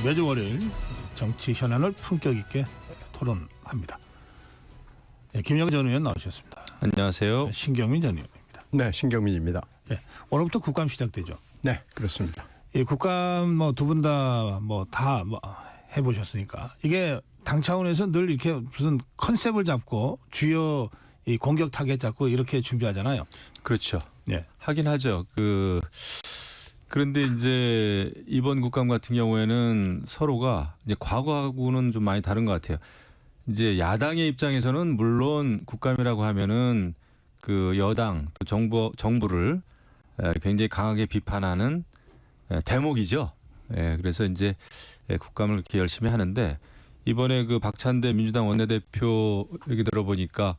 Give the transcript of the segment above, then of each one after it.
매주 월요일 정치 현안을 품격 있게 토론합니다. 김영희 전 의원 나오셨습니다. 안녕하세요. 신경민 전 의원입니다. 네, 신경민입니다. 오늘부터 국감 시작되죠. 네, 그렇습니다. 국감 두 분 다 해보셨으니까 이게 당 차원에서 늘 이렇게 무슨 컨셉을 잡고 주요 이 공격 타겟 잡고 이렇게 준비하잖아요. 그렇죠. 네. 하긴 하죠. 그런데 이제 이번 국감 같은 경우에는 서로가 이제 과거하고는 좀 많이 다른 것 같아요. 이제 야당의 입장에서는 물론 국감이라고 하면은 그 여당 또 정부를 굉장히 강하게 비판하는 대목이죠. 그래서 이제 국감을 그렇게 열심히 하는데 이번에 그 박찬대 민주당 원내대표 얘기 들어보니까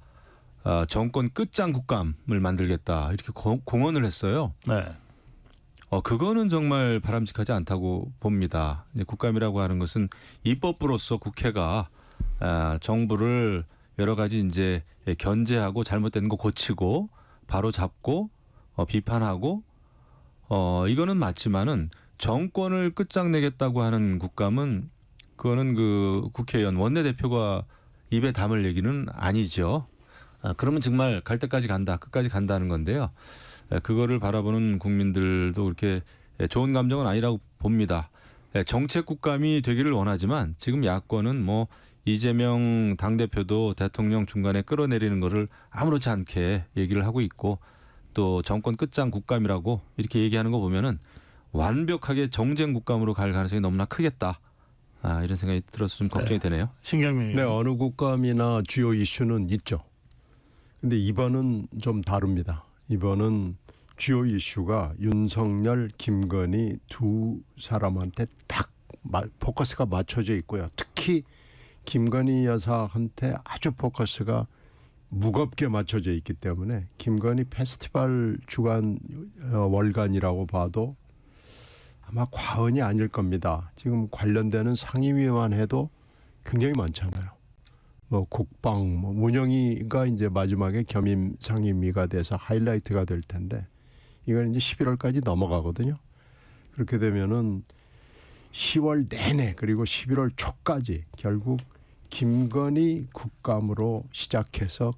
정권 끝장 국감을 만들겠다 이렇게 공언을 했어요. 네. 그거는 정말 바람직하지 않다고 봅니다. 이제 국감이라고 하는 것은 입법부로서 국회가 정부를 여러 가지 이제 견제하고 잘못된 거 고치고 바로 잡고 비판하고 이거는 맞지만은 정권을 끝장내겠다고 하는 국감은 그거는 그 국회의원 원내대표가 입에 담을 얘기는 아니죠. 그러면 정말 갈 때까지 간다, 끝까지 간다는 건데요. 그거를 바라보는 국민들도 그렇게 좋은 감정은 아니라고 봅니다. 정책 국감이 되기를 원하지만 지금 야권은 뭐 이재명 당대표도 대통령 중간에 끌어내리는 거를 아무렇지 않게 얘기를 하고 있고 또 정권 끝장 국감이라고 이렇게 얘기하는 거 보면은 완벽하게 정쟁 국감으로 갈 가능성이 너무나 크겠다. 이런 생각이 들어서 좀 걱정이 되네요. 신경민. 네, 어느 국감이나 주요 이슈는 있죠. 근데 이번은 좀 다릅니다. 이번은 주요 이슈가 윤석열, 김건희 두 사람한테 딱 포커스가 맞춰져 있고요. 특히 김건희 여사한테 아주 포커스가 무겁게 맞춰져 있기 때문에 김건희 페스티벌 주간 월간이라고 봐도 아마 과언이 아닐 겁니다. 지금 관련되는 상임위만 해도 굉장히 많잖아요. 국방, 운영위가 이제 마지막에 겸임 상임위가 돼서 하이라이트가 될 텐데 이건 이제 11월까지 넘어가거든요. 그렇게 되면은 10월 내내 그리고 11월 초까지 결국 김건희 국감으로 시작해서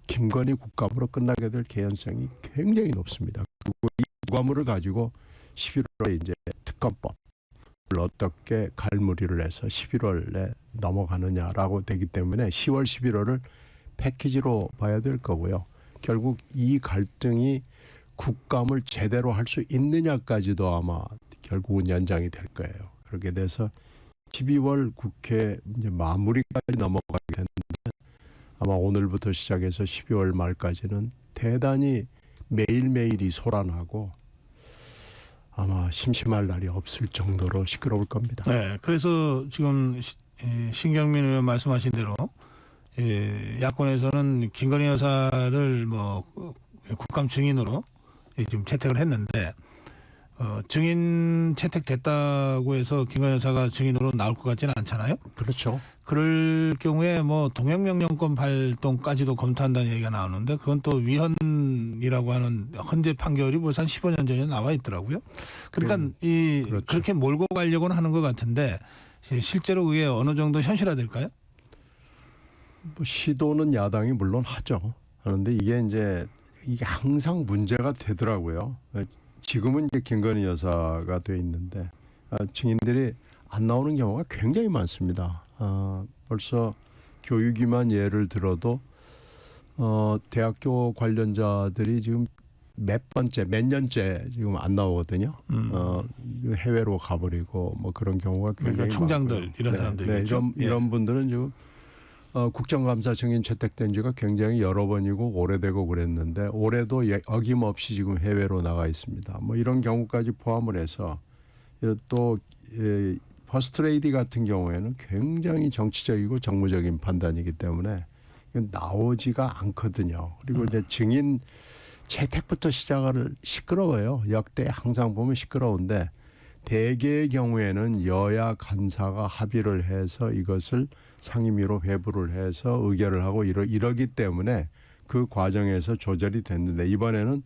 김건희 국감으로 끝나게 될 개연성이 굉장히 높습니다. 그리고 이 국감을 가지고 11월에 이제 특검법을 어떻게 갈무리를 해서 11월에 넘어가느냐라고 되기 때문에 10월, 11월을 패키지로 봐야 될 거고요. 결국 이 갈등이 국감을 제대로 할 수 있느냐까지도 아마 결국은 연장이 될 거예요. 그렇게 돼서 12월 국회 이제 마무리까지 넘어가게 됐는데 아마 오늘부터 시작해서 12월 말까지는 대단히 매일매일이 소란하고 아마 심심할 날이 없을 정도로 시끄러울 겁니다. 네. 그래서 지금 신경민 의원 말씀하신 대로 야권에서는 김건희 여사를 국감 증인으로 지금 채택을 했는데 증인 채택됐다고 해서 김건희 여사가 증인으로 나올 것 같지는 않잖아요. 그렇죠. 그럴 경우에 동행명령권 발동까지도 검토한다는 얘기가 나오는데 그건 또 위헌이라고 하는 헌재 판결이 벌써 한 15년 전에 나와 있더라고요. 그러니까 그렇죠. 그렇게 몰고 가려고는 하는 것 같은데 실제로 그게 어느 정도 현실화될까요? 시도는 야당이 물론 하죠. 그런데 이게 항상 문제가 되더라고요. 지금은 이제 김건희 여사가 돼 있는데 증인들이 안 나오는 경우가 굉장히 많습니다. 벌써 교육위만 예를 들어도 대학교 관련자들이 지금 몇 년째 지금 안 나오거든요. 해외로 가버리고 그런 경우가 굉장히 그러니까 총장들 많고요. 이런 사람들이죠. 이런 분들은 지금 국정감사 증인 채택된 지가 굉장히 여러 번이고 오래되고 그랬는데 올해도 어김없이 지금 해외로 나가 있습니다. 이런 경우까지 포함을 해서 또 퍼스트레이디 같은 경우에는 굉장히 정치적이고 정무적인 판단이기 때문에 나오지가 않거든요. 그리고 이제 증인 채택부터 시작을 시끄러워요. 역대 항상 보면 시끄러운데 대개의 경우에는 여야 간사가 합의를 해서 이것을 상임위로 회부를 해서 의결을 하고 이러기 때문에 그 과정에서 조절이 됐는데 이번에는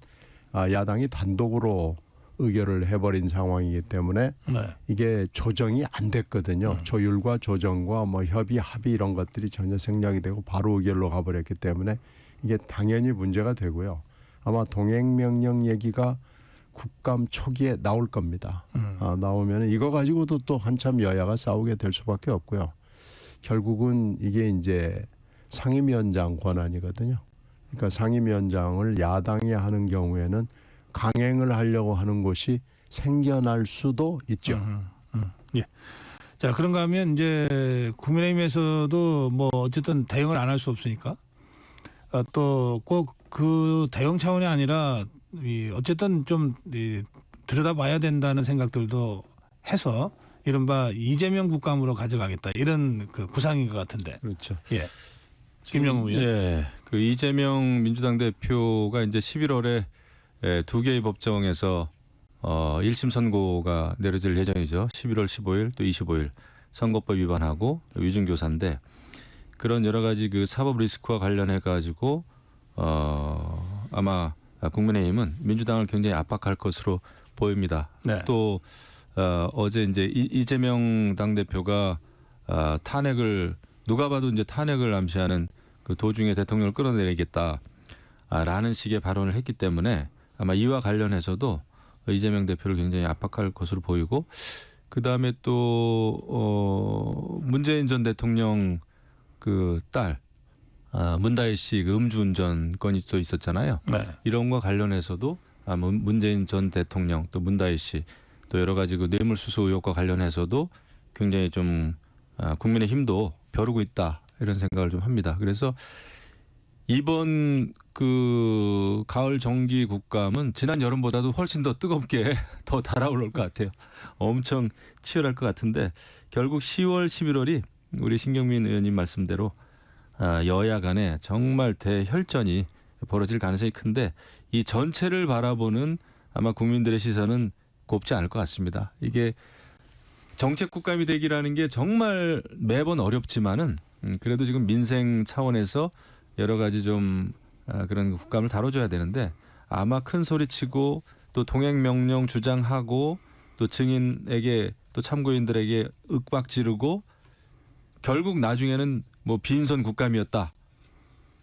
야당이 단독으로 의결을 해버린 상황이기 때문에 네. 이게 조정이 안 됐거든요. 조율과 조정과 뭐 협의, 합의 이런 것들이 전혀 생략이 되고 바로 의결로 가버렸기 때문에 이게 당연히 문제가 되고요. 아마 동행명령 얘기가 국감 초기에 나올 겁니다. 나오면 이거 가지고도 또 한참 여야가 싸우게 될 수밖에 없고요. 결국은 이게 이제 상임위원장 권한이거든요. 그러니까 상임위원장을 야당이 하는 경우에는 강행을 하려고 하는 곳이 생겨날 수도 있죠. 예. 자, 그런가 하면 이제 국민의힘에서도 뭐 어쨌든 대응을 안 할 수 없으니까 또 꼭 그 대응 차원이 아니라 어쨌든 좀 들여다봐야 된다는 생각들도 해서 이른바 이재명 국감으로 가져가겠다 이런 그 구상인 것 같은데. 그렇죠. 예. 김영우 의원. 예. 그 이재명 민주당 대표가 이제 11월에 두 개의 법정에서 1심 선고가 내려질 예정이죠. 11월 15일 또 25일 선거법 위반하고 위중교사인데 그런 여러 가지 그 사법 리스크와 관련해 가지고 아마 국민의힘은 민주당을 굉장히 압박할 것으로 보입니다. 네. 또 어제 이제 이재명 당 대표가 탄핵을 누가 봐도 이제 탄핵을 암시하는 그 도중에 대통령을 끌어내리겠다라는 식의 발언을 했기 때문에 아마 이와 관련해서도 이재명 대표를 굉장히 압박할 것으로 보이고 그 다음에 또 문재인 전 대통령 그 딸 문다혜 씨 그 음주운전 건이 또 있었잖아요. 네. 이런 거 관련해서도 문재인 전 대통령 또 문다혜 씨 또 여러 가지 그 뇌물수수 의혹과 관련해서도 굉장히 좀 국민의힘도 벼르고 있다 이런 생각을 좀 합니다. 그래서 이번 그 가을 정기 국감은 지난 여름보다도 훨씬 더 뜨겁게 더 달아오를 것 같아요. 엄청 치열할 것 같은데 결국 10월, 11월이 우리 신경민 의원님 말씀대로 여야 간에 정말 대혈전이 벌어질 가능성이 큰데 이 전체를 바라보는 아마 국민들의 시선은 곱지 않을 것 같습니다. 이게 정책 국감이 되기라는 게 정말 매번 어렵지만은 그래도 지금 민생 차원에서 여러 가지 좀 그런 국감을 다뤄줘야 되는데 아마 큰 소리치고 또 동행 명령 주장하고 또 증인에게 또 참고인들에게 윽박 지르고 결국 나중에는 뭐 빈선 국감이었다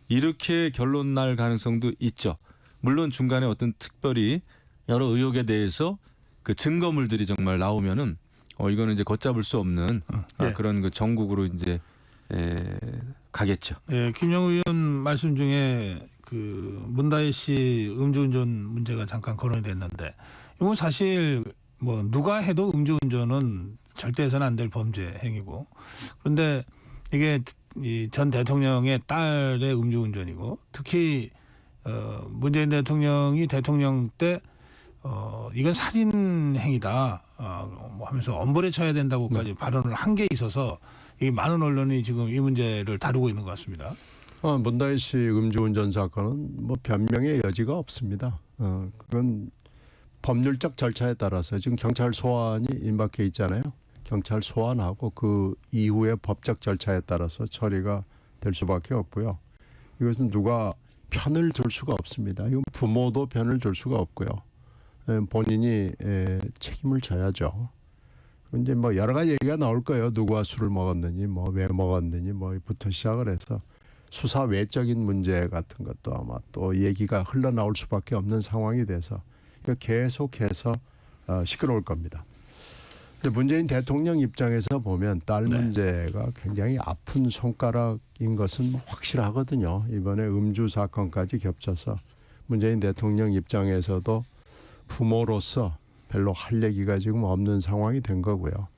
이렇게 결론 날 가능성도 있죠. 물론 중간에 어떤 특별히 여러 의혹에 대해서 그 증거물들이 정말 나오면은 이거는 이제 걷잡을 수 없는 네. 그런 그 정국으로 이제 가겠죠. 예, 김영우 의원 말씀 중에 그 문다혜 씨 음주운전 문제가 잠깐 거론이 됐는데 이건 사실 뭐 누가 해도 음주운전은 절대 해서는 안 될 범죄 행위고 그런데 이게 이 전 대통령의 딸의 음주운전이고 특히 문재인 대통령이 대통령 때 이건 살인 행위다 뭐 하면서 엄벌에 처해야 된다고까지 발언을 한 게 있어서 이 많은 언론이 지금 이 문제를 다루고 있는 것 같습니다. 문다혜 씨 음주운전 사건은 뭐 변명의 여지가 없습니다. 그건 법률적 절차에 따라서 지금 경찰 소환이 임박해 있잖아요. 경찰 소환하고 그 이후의 법적 절차에 따라서 처리가 될 수밖에 없고요. 이것은 누가 편을 들 수가 없습니다. 이건 부모도 편을 들 수가 없고요. 본인이 책임을 져야죠. 이제 뭐 여러 가지 얘기가 나올 거예요. 누가 술을 먹었느니, 뭐 왜 먹었느니, 뭐부터 시작을 해서 수사 외적인 문제 같은 것도 아마 또 얘기가 흘러나올 수밖에 없는 상황이 돼서 계속해서 시끄러울 겁니다. 근데 문재인 대통령 입장에서 보면 딸 문제가 굉장히 아픈 손가락인 것은 확실하거든요. 이번에 음주 사건까지 겹쳐서 문재인 대통령 입장에서도 부모로서 별로 할 얘기가 지금 없는 상황이 된 거고요.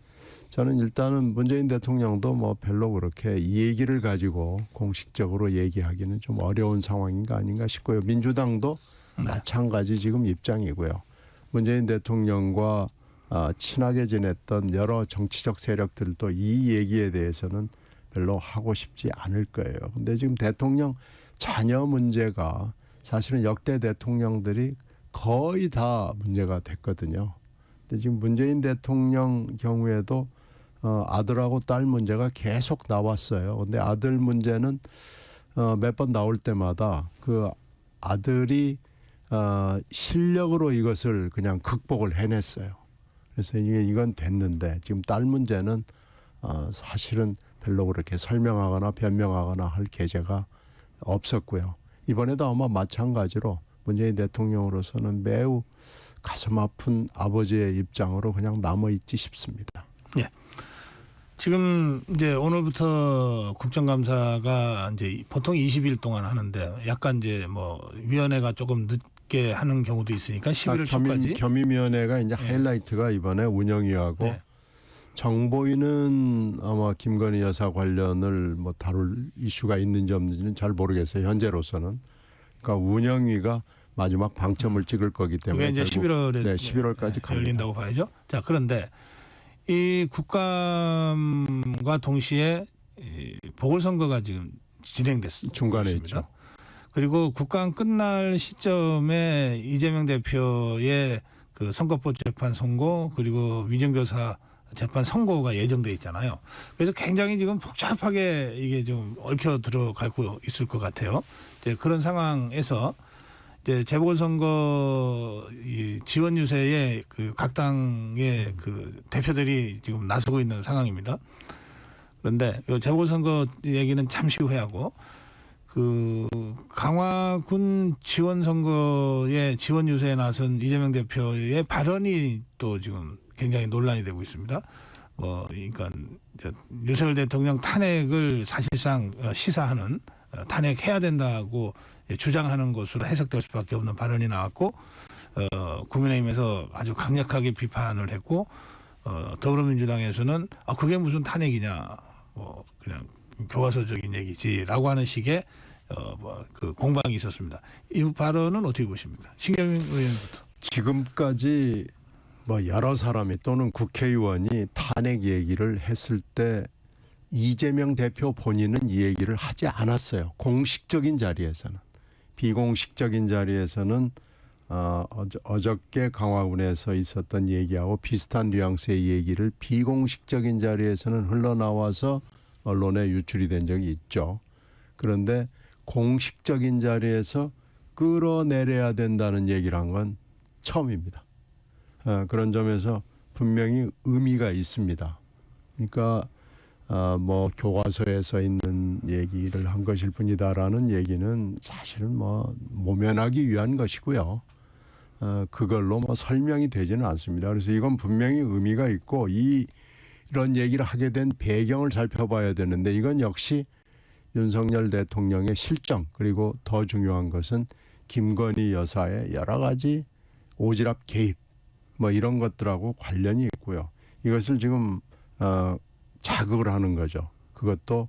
저는 일단은 문재인 대통령도 뭐 별로 그렇게 이 얘기를 가지고 공식적으로 얘기하기는 좀 어려운 상황인가 아닌가 싶고요. 민주당도 마찬가지 지금 입장이고요. 문재인 대통령과 친하게 지냈던 여러 정치적 세력들도 이 얘기에 대해서는 별로 하고 싶지 않을 거예요. 근데 지금 대통령 자녀 문제가 사실은 역대 대통령들이 거의 다 문제가 됐거든요. 근데 지금 문재인 대통령 경우에도 아들하고 딸 문제가 계속 나왔어요. 근데 아들 문제는 몇 번 나올 때마다 그 아들이 실력으로 이것을 그냥 극복을 해냈어요. 그래서 이건 됐는데 지금 딸 문제는 사실은 별로 그렇게 설명하거나 변명하거나 할 계제가 없었고요. 이번에도 아마 마찬가지로 문재인 대통령으로서는 매우 가슴 아픈 아버지의 입장으로 그냥 남아있지 싶습니다. 예. 지금 이제 오늘부터 국정감사가 이제 보통 20일 동안 하는데 약간 이제 뭐 위원회가 조금 늦게 하는 경우도 있으니까 11월 초까지. 겸임위원회가 이제 하이라이트가 이번에 운영위하고 네. 정보위는 아마 김건희 여사 관련을 뭐 다룰 이슈가 있는지 없는지는 잘 모르겠어요. 현재로서는. 그러니까 운영위가 마지막 방점을 찍을 거기 때문에 그게 이제 11월에 네, 11월까지 열린다고 봐야죠. 자, 그런데 이 국감과 동시에 이 보궐선거가 지금 진행됐습니다. 중간에 있죠. 그리고 국감 끝날 시점에 이재명 대표의 그 선거법 재판 선고 그리고 위정교사 재판 선고가 예정돼 있잖아요. 그래서 굉장히 지금 복잡하게 이게 좀 얽혀 들어가고 있을 것 같아요. 이제 그런 상황에서 이제 재보궐선거 이 지원 유세에 그 각 당의 그 대표들이 지금 나서고 있는 상황입니다. 그런데 이 재보궐선거 얘기는 잠시 후에 하고 그 강화군 지원 선거에 지원 유세에 나선 이재명 대표의 발언이 또 지금 굉장히 논란이 되고 있습니다. 그러니까 윤석열 대통령 탄핵을 사실상 시사하는 탄핵해야 된다고 주장하는 것으로 해석될 수밖에 없는 발언이 나왔고 국민의힘에서 아주 강력하게 비판을 했고 더불어민주당에서는 그게 무슨 탄핵이냐 그냥 교과서적인 얘기지라고 하는 식의 그 공방이 있었습니다. 이 발언은 어떻게 보십니까? 신경민 의원부터. 지금까지 뭐 여러 사람이 또는 국회의원이 탄핵 얘기를 했을 때 이재명 대표 본인은 이 얘기를 하지 않았어요. 공식적인 자리에서는. 비공식적인 자리에서는 어저께 강화군에서 있었던 얘기하고 비슷한 뉘앙스의 얘기를 비공식적인 자리에서는 흘러나와서 언론에 유출이 된 적이 있죠. 그런데 공식적인 자리에서 끌어내려야 된다는 얘기를 한 건 처음입니다. 그런 점에서 분명히 의미가 있습니다. 그러니까 뭐 교과서에 있는 얘기를 한 것일 뿐이다라는 얘기는 사실은 뭐 모면하기 위한 것이고요. 그걸로 뭐 설명이 되지는 않습니다. 그래서 이건 분명히 의미가 있고 이런 얘기를 하게 된 배경을 살펴봐야 되는데 이건 역시 윤석열 대통령의 실정 그리고 더 중요한 것은 김건희 여사의 여러 가지 오지랖 개입 뭐 이런 것들하고 관련이 있고요. 이것을 지금 자극을 하는 거죠. 그것도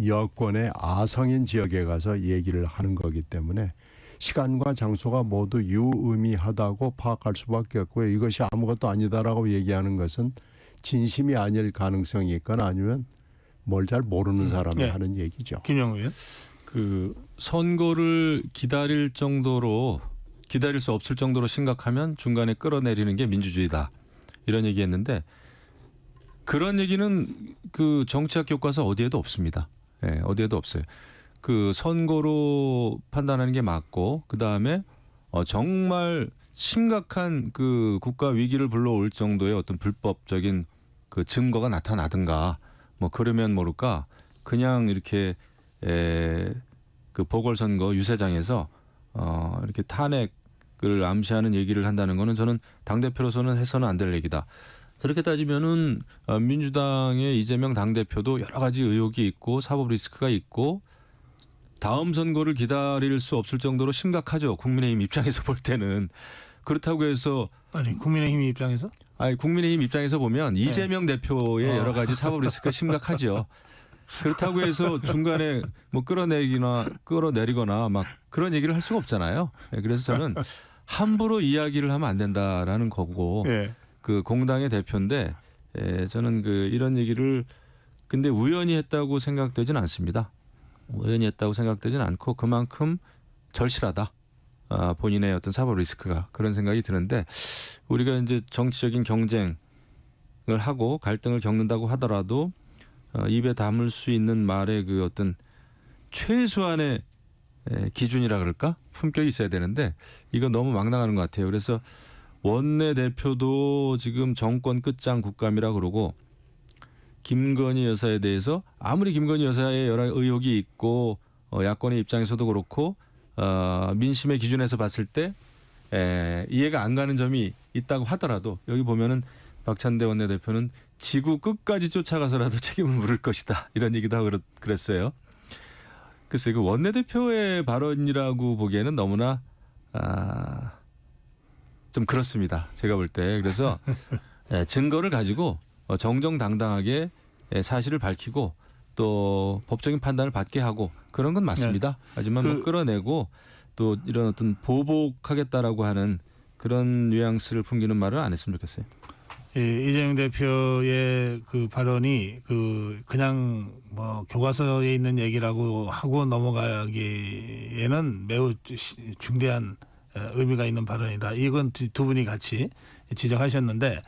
여권의 아성인 지역에 가서 얘기를 하는 거기 때문에 시간과 장소가 모두 유의미하다고 파악할 수밖에 없고요. 이것이 아무것도 아니다라고 얘기하는 것은 진심이 아닐 가능성이 있거나 아니면 뭘 잘 모르는 사람이 네. 하는 얘기죠. 김영우 의원. 그 선거를 기다릴 수 없을 정도로 심각하면 중간에 끌어내리는 게 민주주의다. 이런 얘기했는데 그런 얘기는 그 정치학 교과서 어디에도 없습니다. 예, 어디에도 없어요. 그 선거로 판단하는 게 맞고 그 다음에 정말 심각한 그 국가 위기를 불러올 정도의 어떤 불법적인 그 증거가 나타나든가 뭐 그러면 모를까 그냥 이렇게 그 보궐선거 유세장에서 이렇게 탄핵을 암시하는 얘기를 한다는 거는 저는 당대표로서는 해서는 안 될 얘기다. 그렇게 따지면은 민주당의 이재명 당대표도 여러 가지 의혹이 있고 사법 리스크가 있고 다음 선거를 기다릴 수 없을 정도로 심각하죠. 국민의힘 입장에서 볼 때는. 그렇다고 해서 아니 국민의힘 입장에서? 국민의힘 입장에서 보면 이재명 대표의 여러 가지 사법 리스크가 심각하죠. 그렇다고 해서 중간에 뭐 끌어내리거나 막 그런 얘기를 할 수가 없잖아요. 그래서 저는 함부로 이야기를 하면 안 된다라는 거고 예. 그 공당의 대표인데 저는 그 이런 얘기를 근데 우연히 했다고 생각되지는 않습니다. 우연히 했다고 생각되지는 않고 그만큼 절실하다. 본인의 어떤 사법 리스크가 그런 생각이 드는데 우리가 이제 정치적인 경쟁을 하고 갈등을 겪는다고 하더라도 입에 담을 수 있는 말의 그 어떤 최소한의 기준이라 그럴까? 품격이 있어야 되는데 이건 너무 막 나가는 것 같아요. 그래서 원내대표도 지금 정권 끝장 국감이라 그러고 김건희 여사에 대해서 아무리 김건희 여사의 여러 의혹이 있고 야권의 입장에서도 그렇고 민심의 기준에서 봤을 때 이해가 안 가는 점이 있다고 하더라도 여기 보면은 박찬대 원내대표는 지구 끝까지 쫓아가서라도 책임을 물을 것이다 이런 얘기도 하고 그랬어요. 글쎄 그 원내대표의 발언이라고 보기에는 너무나 좀 그렇습니다. 제가 볼 때. 그래서 증거를 가지고 정정당당하게 사실을 밝히고 또 법적인 판단을 받게 하고 그런 건 맞습니다. 하지만 뭐 끌어내고 또 이런 어떤 보복하겠다라고 하는 그런 뉘앙스를 풍기는 말을 안 했으면 좋겠어요. 이재명 대표의 그 발언이 그냥 뭐 교과서에 있는 얘기라고 하고 넘어가기에는 매우 중대한 의미가 있는 발언이다. 이건 두 분이 같이 지적하셨는데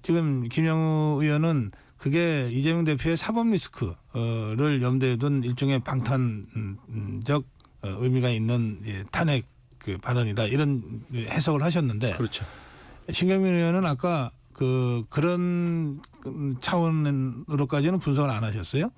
지금 김영우 의원은 그게 이재명 대표의 사법 리스크를 염두에 둔 일종의 방탄적 의미가 있는 탄핵 그 발언이다. 이런 해석을 하셨는데 그렇죠. 신경민 의원은 아까 그런 차원으로까지는 분석을 안 하셨어요.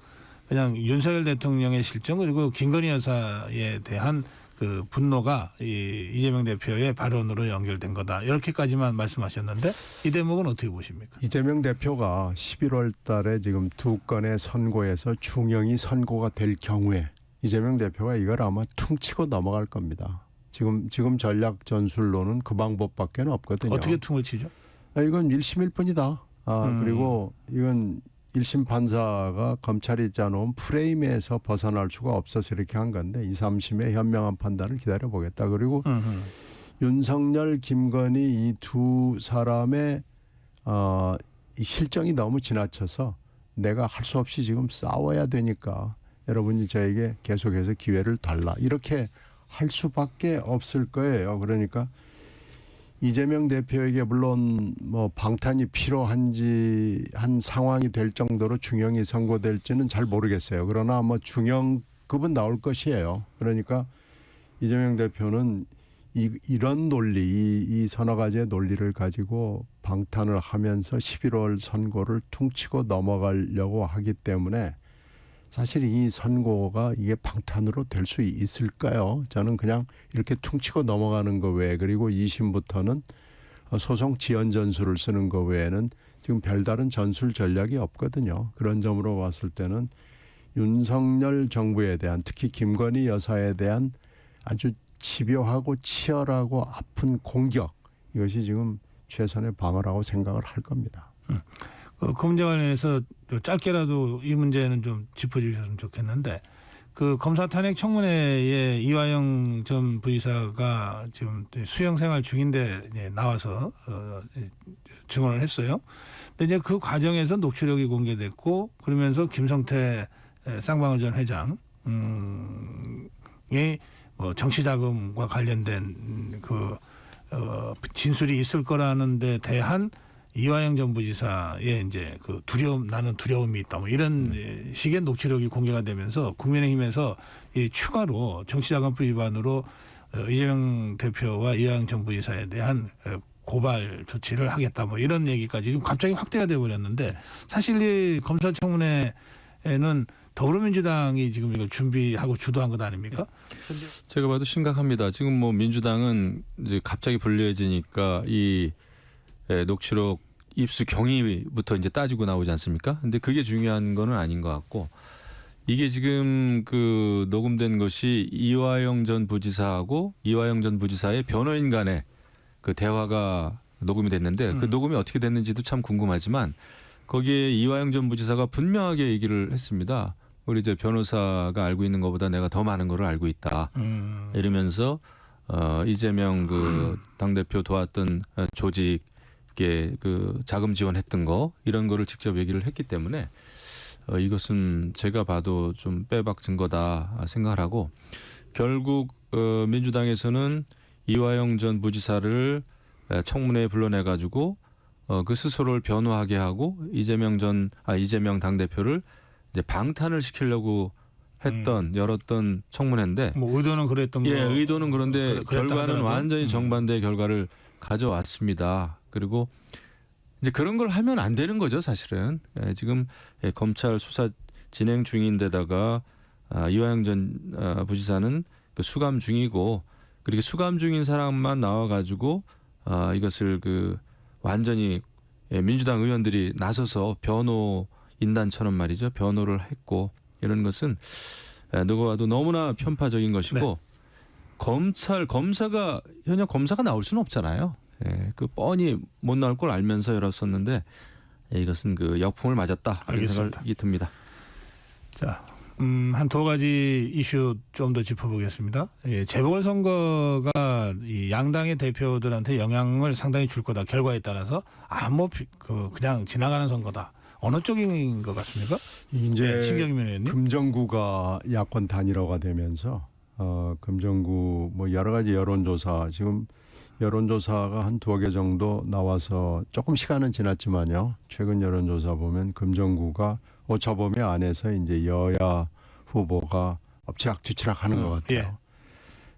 그냥 윤석열 대통령의 실정 그리고 김건희 여사에 대한 그 분노가 이재명 대표의 발언으로 연결된 거다. 이렇게까지만 말씀하셨는데 이 대목은 어떻게 보십니까? 이재명 대표가 11월 달에 지금 두 건의 선고에서 중형이 선고가 될 경우에 이재명 대표가 이걸 아마 퉁치고 넘어갈 겁니다. 지금 전략 전술로는 그 방법밖에 없거든요. 어떻게 퉁을 치죠? 이건 1심 1분이다. 그리고 이건 1심 판사가 검찰이 짜놓은 프레임에서 벗어날 수가 없어서 이렇게 한 건데 2, 3심의 현명한 판단을 기다려보겠다. 그리고 윤석열, 김건희 이 두 사람의 이 실정이 너무 지나쳐서 내가 할 수 없이 지금 싸워야 되니까 여러분이 저에게 계속해서 기회를 달라. 이렇게 할 수밖에 없을 거예요. 그러니까 이재명 대표에게 물론 뭐 방탄이 필요한지 한 상황이 될 정도로 중형이 선고될지는 잘 모르겠어요. 그러나 뭐 중형급은 나올 것이에요. 그러니까 이재명 대표는 이런 논리, 이 서너 가지의 논리를 가지고 방탄을 하면서 11월 선고를 퉁치고 넘어가려고 하기 때문에 사실 이 선고가 이게 방탄으로 될 수 있을까요? 저는 그냥 이렇게 퉁치고 넘어가는 거 외에 그리고 2심부터는 소송 지연 전술을 쓰는 거 외에는 지금 별다른 전술 전략이 없거든요. 그런 점으로 봤을 때는 윤석열 정부에 대한 특히 김건희 여사에 대한 아주 집요하고 치열하고 아픈 공격 이것이 지금 최선의 방어라고 생각을 할 겁니다. 그 문제 관련해서 짧게라도 이 문제는 좀 짚어주셨으면 좋겠는데 그 검사 탄핵 청문회에 이화영 전 부지사가 지금 수영 생활 중인데 나와서 증언을 했어요. 근데 이제 그 과정에서 녹취록이 공개됐고 그러면서 김성태 쌍방울 전 회장이 뭐 정치자금과 관련된 그 진술이 있을 거라는 데 대한 이화영 전 부지사의 이제 그 나는 두려움이 있다. 뭐 이런 식의 녹취록이 공개가 되면서 국민의힘에서 이 추가로 정치자금법 위반으로 이재명 대표와 이화영 전 부지사에 대한 고발 조치를 하겠다. 뭐 이런 얘기까지 지금 갑자기 확대가 돼 버렸는데 사실 이 검찰청문회에는 더불어민주당이 지금 이걸 준비하고 주도한 것 아닙니까? 제가 봐도 심각합니다. 지금 뭐 민주당은 이제 갑자기 불리해지니까 이 녹취록 입수 경위부터 이제 따지고 나오지 않습니까? 근데 그게 중요한 거는 아닌 것 같고 이게 지금 그 녹음된 것이 이화영 전 부지사하고 이화영 전 부지사의 변호인 간의 그 대화가 녹음이 됐는데 그 녹음이 어떻게 됐는지도 참 궁금하지만 거기에 이화영 전 부지사가 분명하게 얘기를 했습니다. 우리 이제 변호사가 알고 있는 것보다 내가 더 많은 거를 알고 있다. 이러면서 이재명 그 당대표 도왔던 조직에 그 자금 지원했던 거 이런 거를 직접 얘기를 했기 때문에 이것은 제가 봐도 좀 빼박 증거다 생각을 하고 결국 민주당에서는 이화영 전 부지사를 청문회에 불러내 가지고 그 스스로를 변호하게 하고 이재명 당대표를 이제 방탄을 시키려고 했던 열었던 청문회인데 뭐 의도는 그랬던 거. 예, 의도는 그런데 그랬다 결과는 하더라도. 완전히 정반대의 결과를 가져왔습니다. 그리고 이제 그런 걸 하면 안 되는 거죠, 사실은. 예, 지금 검찰 수사 진행 중인데다가 이화영 전 부지사는 그 수감 중이고, 그렇게 수감 중인 사람만 나와가지고 이것을 그 완전히 민주당 의원들이 나서서 변호 인단처럼 말이죠, 변호를 했고, 이런 것은 누가 봐도 너무나 편파적인 것이고, 검사가 현역 검사가 나올 수는 없잖아요. 예, 그 뻔히 못 나올 걸 알면서 열었었는데 이것은 그 역풍을 맞았다, 이런 알겠습니다. 생각이 듭니다. 자, 한 두 가지 이슈 좀 더 짚어보겠습니다. 예, 재보궐선거가 이 양당의 대표들한테 영향을 상당히 줄 거다. 결과에 따라서 그냥 지나가는 선거다. 어느 쪽인 것 같습니까? 이제 신경민 의원님. 금정구가 야권 단일화가 되면서 금정구 뭐 여러 가지 여론조사, 지금 여론조사가 한 두어 개 정도 나와서 조금 시간은 지났지만요, 최근 여론조사 보면 금정구가 오차범위 안에서 이제 여야 후보가 엎치락뒤치락 하는 것 같아요. 예.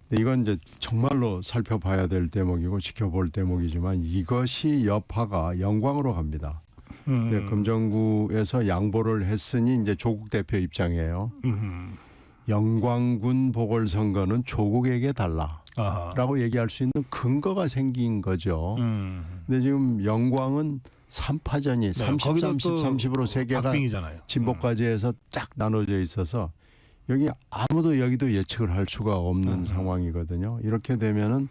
근데 이건 이제 정말로 살펴봐야 될 대목이고 지켜볼 대목이지만, 이것이 여파가 영광으로 갑니다. 금정구에서 양보를 했으니 이제 조국 대표 입장이에요. 영광군 보궐선거는 조국에게 달라라고 얘기할 수 있는 근거가 생긴 거죠. 근데 지금 영광은 3파전이 30, 30, 30으로 세 개가 박빙이잖아요. 진보까지 해서 쫙 나눠져 있어서 여기 아무도 여기도 예측을 할 수가 없는 상황이거든요. 이렇게 되면은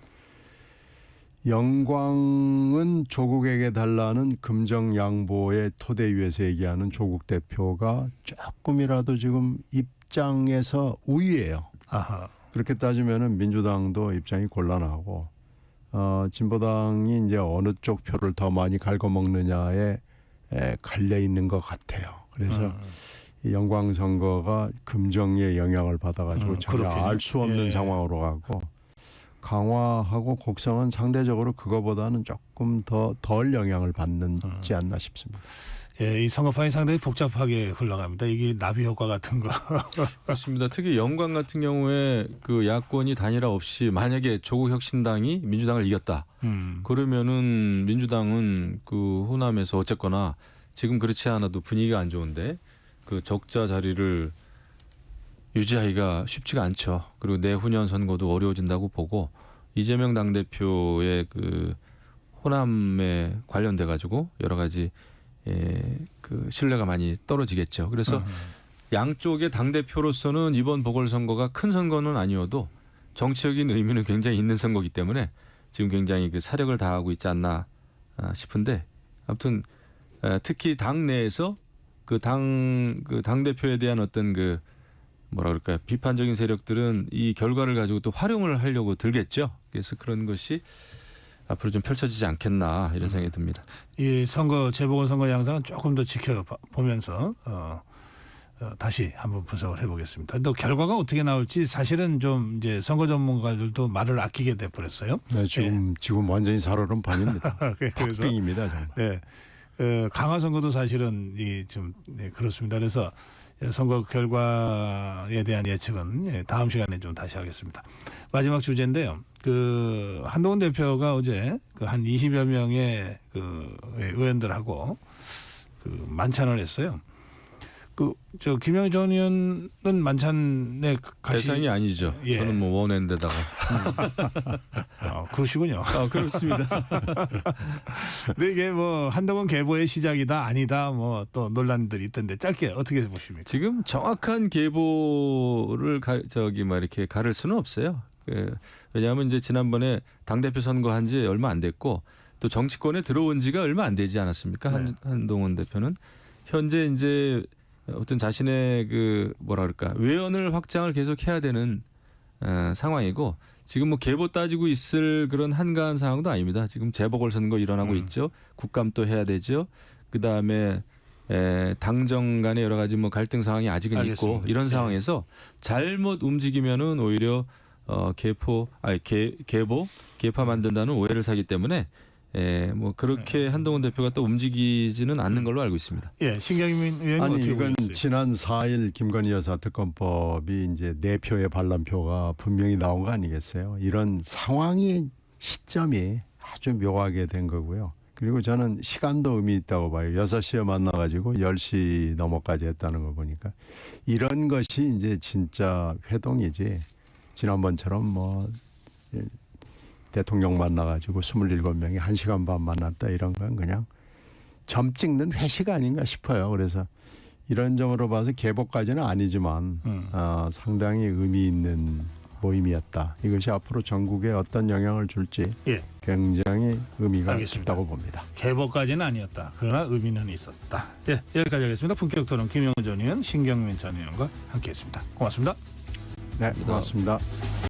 영광은 조국에게 달라는 금정양보의 토대 위에서 얘기하는 조국 대표가 조금이라도 지금 입장에서 우위예요. 아하. 그렇게 따지면은 민주당도 입장이 곤란하고, 진보당이 이제 어느 쪽 표를 더 많이 갉아먹느냐에 갈려 있는 것 같아요. 그래서 이 영광 선거가 금정의 영향을 받아가지고 전혀 그렇군요. 알 수 없는 예. 상황으로 가고, 강화하고 곡성은 상대적으로 그거보다는 조금 더 덜 영향을 받는지 않나 싶습니다. 예, 이 선거판이 상당히 복잡하게 흘러갑니다. 이게 나비 효과 같은 거. 그렇습니다. 특히 영광 같은 경우에 그 야권이 단일화 없이 만약에 조국 혁신당이 민주당을 이겼다. 그러면은 민주당은 그 호남에서 어쨌거나 지금 그렇지 않아도 분위기가 안 좋은데 그 적자 자리를 유지하기가 쉽지가 않죠. 그리고 내후년 선거도 어려워진다고 보고, 이재명 당대표의 그 호남에 관련돼 가지고 여러 가지 그 신뢰가 많이 떨어지겠죠. 그래서 양쪽의 당대표로서는 이번 보궐선거가 큰 선거는 아니어도 정치적인 의미는 굉장히 있는 선거이기 때문에 지금 굉장히 그 사력을 다하고 있지 않나 싶은데, 아무튼 특히 당 내에서 그 당대표에 대한 어떤 그 뭐라 그럴까요, 비판적인 세력들은 이 결과를 가지고 또 활용을 하려고 들겠죠. 그래서 그런 것이 앞으로 좀 펼쳐지지 않겠나, 이런 생각이 듭니다. 이 재보궐선거 양상은 조금 더 지켜보면서 다시 한번 분석을 해보겠습니다. 또 결과가 어떻게 나올지 사실은 좀 이제 선거 전문가들도 말을 아끼게 돼 버렸어요. 네, 지금 완전히 살얼음 판입니다. 그래서 박빙입니다, 정말. 네, 강화 선거도 사실은 그렇습니다. 그래서 선거 결과에 대한 예측은 다음 시간에 좀 다시 하겠습니다. 마지막 주제인데요. 그 한동훈 대표가 어제 그 한 20여 명의 그 의원들하고 그 만찬을 했어요. 김영희 전 의원은 만찬에 대상이 아니죠. 예. 저는 뭐 원했는데다가. 그러시군요. 그렇습니다. 근데 이게 뭐 한동훈 계보의 시작이다 아니다 뭐 또 논란들이 있던데 짧게 어떻게 보십니까? 지금 정확한 계보를 이렇게 가를 수는 없어요. 왜냐하면 이제 지난번에 당대표 선거한 지 얼마 안 됐고, 또 정치권에 들어온 지가 얼마 안 되지 않았습니까? 네. 한동훈 대표는 현재 이제 어떤 자신의 그 뭐라 그럴까, 외연을 확장을 계속 해야 되는 상황이고, 지금 뭐 계보 따지고 있을 그런 한가한 상황도 아닙니다. 지금 재보궐선거 일어나고 있죠. 국감도 해야 되죠. 그 다음에 당정 간의 여러 가지 뭐 갈등 상황이 아직은 알겠습니다. 있고, 이런 상황에서 잘못 움직이면은 오히려 계파 만든다는 오해를 사기 때문에 뭐 그렇게 한동훈 대표가 또 움직이지는 않는 걸로 알고 있습니다. 예, 신경민 의원님 아니 어떻게 이건 보셨어요? 지난 4일 김건희 여사 특검법이 이제 내표의 반란표가 분명히 나온 거 아니겠어요? 이런 상황이 시점이 아주 묘하게 된 거고요. 그리고 저는 시간도 의미 있다고 봐요. 6시에 만나가지고 10시 넘어까지 했다는 거 보니까 이런 것이 이제 진짜 회동이지 지난번처럼 뭐 대통령 만나가지고 27명이 1시간 반 만났다 이런 건 그냥 점 찍는 회식 아닌가 싶어요. 그래서 이런 점으로 봐서 개복까지는 아니지만 상당히 의미 있는 모임이었다. 이것이 앞으로 전국에 어떤 영향을 줄지 예, 굉장히 의미가 알겠습니다. 있다고 봅니다. 개복까지는 아니었다. 그러나 의미는 있었다. 예, 여기까지 하겠습니다. 본격 토론 김영우 전 의원, 신경민 전 의원과 함께했습니다. 고맙습니다. 네, 고맙습니다.